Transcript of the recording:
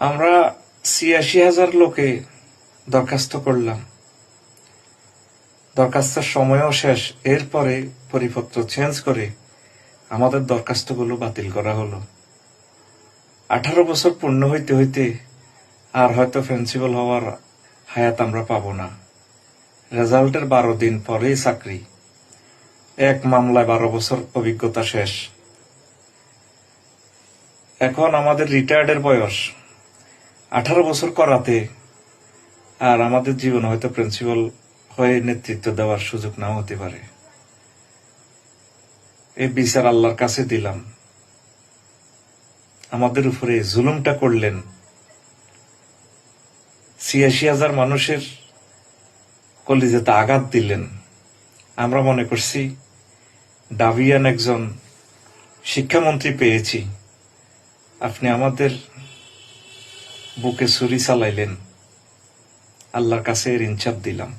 আমরা ৮৬,০০০ লোকে দরখাস্ত করলাম, দরখাস্তের সময়ও শেষ। এরপরে পরিপত্র চেঞ্জ করে আমাদের দরখাস্তগুলো বাতিল করা হলো। 18 বছর পূর্ণ হইতে হইতে আর হয়তো প্রিন্সিপাল হওয়ার হায়াত আমরা পাবো না। রেজাল্টের 12 দিন পরেই চাকরি, এক মামলায় 12 বছর অভিজ্ঞতা শেষ। এখন আমাদের রিটায়ার্ডের বয়স 18 বছর করাতে আর আমাদের জীবনে হয়তো প্রিন্সিপাল হয়ে নেতৃত্ব দেওয়ার সুযোগ নাও হতে পারে। এই বিচার আল্লাহর কাছে দিলাম। আমাদের উপরে জুলুমটা করলেন, ৮৬,০০০ মানুষের কলিজাতে আঘাত দিলেন। আমরা মনে করছি ডাবিয়ান একজন শিক্ষামন্ত্রী পেয়েছি, আপনি আমাদের বুকে ছুরি চালাইলেন। আল্লাহর কাছে এর ইনসাফ দিলাম।